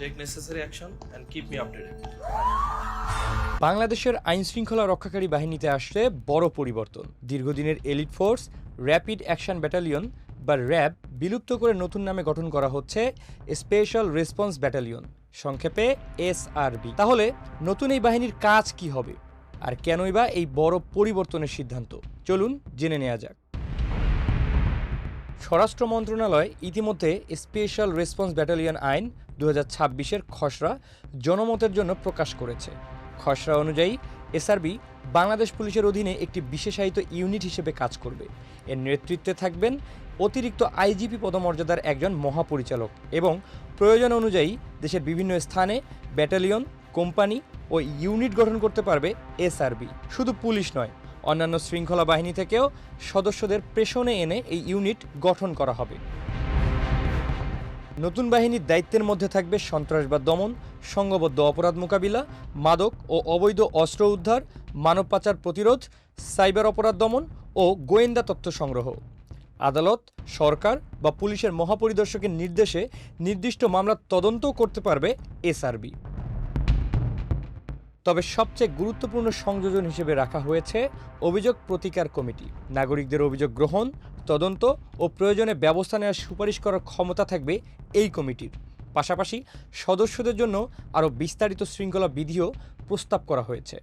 take necessary action and keep me updated. বাংলাদেশের আইন শৃঙ্খলা রক্ষাকারী বাহিনীতে আসছে বড় পরিবর্তন। দীর্ঘদিনের elite force rapid action battalion বা র্যাব বিলুপ্ত করে নতুন নামে গঠন করা হচ্ছে স্পেশাল রেসপন্স ব্যাটালিয়ন, সংক্ষেপে এসআরবি। তাহলে নতুন এই বাহিনীর কাজ কি হবে আর কেনই বা এই বড় পরিবর্তনের সিদ্ধান্ত, চলুন জেনে নেওয়া যাক। স্বরাষ্ট্র মন্ত্রণালয় ইতিমধ্যে স্পেশাল রেসপন্স ব্যাটালিয়ন আইন 2026-এর খসড়া জনমতের জন্য প্রকাশ করেছে। খসড়া অনুযায়ী এসআরবি বাংলাদেশ পুলিশের অধীনে একটি বিশেষায়িত ইউনিট হিসেবে কাজ করবে। এর নেতৃত্বে থাকবেন অতিরিক্ত আইজিপি পদমর্যাদার একজন মহাপরিচালক এবং প্রয়োজন অনুযায়ী দেশের বিভিন্ন স্থানে ব্যাটালিয়ন, কোম্পানি ও ইউনিট গঠন করতে পারবে এসআরবি। শুধু পুলিশ নয়, অন্যান্য শৃঙ্খলা বাহিনী থেকেও সদস্যদের প্রেষণে এনে এই ইউনিট গঠন করা হবে। নতুন বাহিনীর দায়িত্বের মধ্যে থাকবে সন্ত্রাসবাদ দমন, সংঘবদ্ধ অপরাধ মোকাবিলা, মাদক ও অবৈধ অস্ত্র উদ্ধার, মানব পাচার প্রতিরোধ, সাইবার অপরাধ দমন ও গোয়েন্দা তথ্য সংগ্রহ। আদালত, সরকার বা পুলিশের মহাপরিদর্শকের নির্দেশে নির্দিষ্ট মামলার তদন্তও করতে পারবে এসআরবি। তবে সবচেয়ে গুরুত্বপূর্ণ সংযোজন হিসেবে রাখা হয়েছে অভিযোগ প্রতিকার কমিটি। নাগরিকদের অভিযোগ গ্রহণ, তদন্ত ও প্রয়োজনে ব্যবস্থা নেওয়ার সুপারিশ করার ক্ষমতা থাকবে এই কমিটির। পাশাপাশি সদস্যদের জন্য আরও বিস্তারিত শৃঙ্খলা বিধিও প্রস্তাব করা হয়েছে।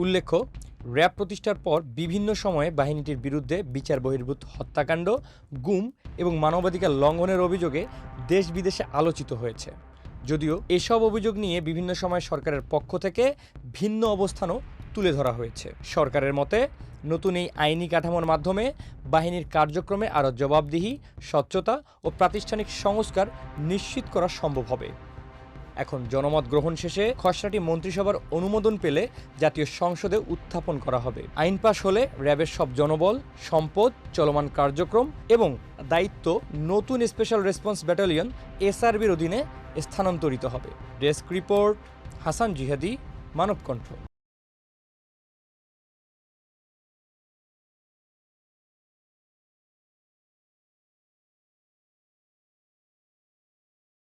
উল্লেখ্য, র্যাব প্রতিষ্ঠার পর বিভিন্ন সময়ে বাহিনীটির বিরুদ্ধে বিচার বহির্ভূত হত্যাকাণ্ড, গুম এবং মানবাধিকার লঙ্ঘনের অভিযোগে দেশ বিদেশে আলোচিত হয়েছে। যদিও এসব অভিযোগ নিয়ে বিভিন্ন সময় সরকারের পক্ষ থেকে ভিন্ন অবস্থানও তুলে ধরা হয়েছে। সরকারের মতে নতুন এই আইনি কাঠামোর মাধ্যমে বাহিনীর কার্যক্রমে আরও জবাবদিহি, স্বচ্ছতা ও প্রাতিষ্ঠানিক সংস্কার নিশ্চিত করা সম্ভব হবে। এখন জনমত গ্রহণ শেষে খসড়াটি মন্ত্রিসভার অনুমোদন পেলে জাতীয় সংসদে উত্থাপন করা হবে। আইন পাশ হলে র্যাবের সব জনবল, সম্পদ, চলমান কার্যক্রম এবং দায়িত্ব নতুন স্পেশাল রেসপন্স ব্যাটালিয়ন এসআরবির অধীনে স্থানান্তরিত হবে। ডেস্ক রিপোর্ট, হাসান জিহাদি, মানব কণ্ঠ।